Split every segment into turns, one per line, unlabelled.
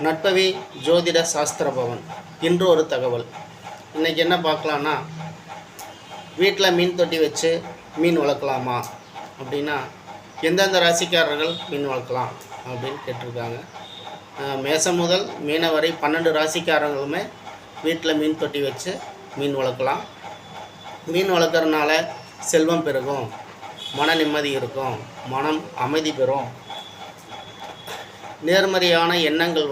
நட்பவி ஜோதிட சாஸ்திர பவன். இன்று ஒரு தகவல். இன்றைக்கி என்ன பார்க்கலான்னா, வீட்டில் மீன் தொட்டி வச்சு மீன் வளர்க்கலாமா அப்படின்னா, எந்தெந்த ராசிக்காரர்கள் மீன் வளர்க்கலாம் அப்படின்னு கேட்டிருக்காங்க. மேசம் முதல் மீன வரை 12 ராசிக்காரங்களுமே வீட்டில் மீன் தொட்டி வச்சு மீன் வளர்க்கலாம். மீன் வளர்க்குறதுனால செல்வம் பெருகும், மன நிம்மதி இருக்கும், மனம் அமைதி பெறும், நேர்மறையான எண்ணங்கள்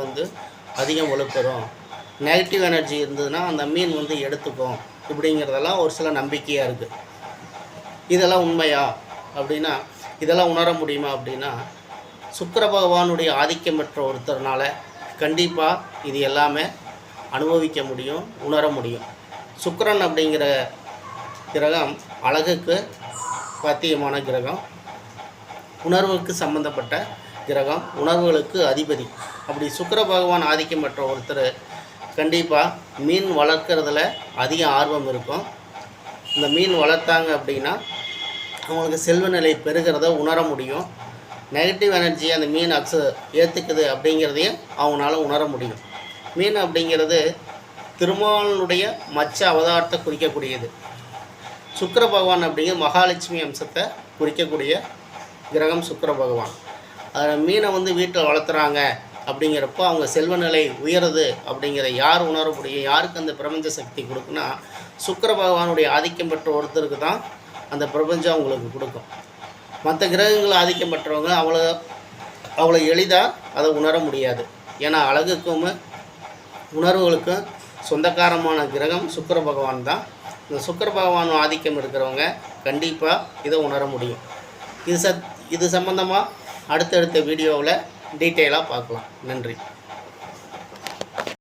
அதிகம் வலுப்பெறும், நெகட்டிவ் எனர்ஜி இருந்ததுன்னா அந்த மீன் எடுத்துக்கும். இப்படிங்கிறதெல்லாம் ஒரு சில நம்பிக்கையாக இருக்குது. இதெல்லாம் உண்மையா அப்படின்னா, இதெல்லாம் உணர முடியுமா அப்படின்னா, சுக்கிர பகவானுடைய ஆதிக்கம் பெற்ற ஒருத்தர்னால கண்டிப்பாக இது எல்லாமே அனுபவிக்க முடியும், உணர முடியும். சுக்கிரன் அப்படிங்கிற கிரகம் அழகுக்கு பத்தியமான கிரகம், உணர்வுக்கு சம்பந்தப்பட்ட கிரகம், உணர்வுகளுக்கு அதிபதி. அப்படி சுக்கிர பகவான் ஆதிக்கம் பெற்ற ஒருத்தர் கண்டிப்பாக மீன் வளர்க்குறதுல அதிக ஆர்வம் இருக்கும். இந்த மீன் வளர்த்தாங்க அப்படின்னா அவங்களுக்கு செல்வ நிலை பெறுகிறத உணர முடியும். நெகட்டிவ் எனர்ஜி அந்த மீன் ஏற்றுக்குது அப்படிங்கிறதையும் அவங்களால உணர முடியும். மீன் அப்படிங்கிறது திருமாலனுடைய மச்ச அவதாரத்தை குறிக்கக்கூடியது. சுக்கிர பகவான் அப்படிங்கிற மகாலட்சுமி அம்சத்தை குறிக்கக்கூடிய கிரகம் சுக்கிர பகவான். அதில் மீனை வீட்டில் வளர்த்துறாங்க அப்படிங்கிறப்போ அவங்க செல்வ நிலை உயருது அப்படிங்கிற யார் உணர முடியும்? யாருக்கு அந்த பிரபஞ்ச சக்தி கொடுக்குன்னா, சுக்கிர பகவானுடைய ஆதிக்கம் பெற்ற ஒருத்தருக்கு தான் அந்த பிரபஞ்சம் அவங்களுக்கு கொடுக்கும். மற்ற கிரகங்கள் ஆதிக்கம் பெற்றவங்க அவ்வளோ எளிதாக அதை உணர முடியாது. ஏன்னா அழகுக்கும் உணர்வுகளுக்கும் சொந்தக்காரமான கிரகம் சுக்கிர பகவான் தான். இந்த சுக்கிர பகவான் ஆதிக்கம் இருக்கிறவங்க கண்டிப்பாக இதை உணர முடியும். இது சம்பந்தமாக அடுத்தடுத்த வீடியோவில் டீட்டெயிலாக பார்க்கலாம். நன்றி.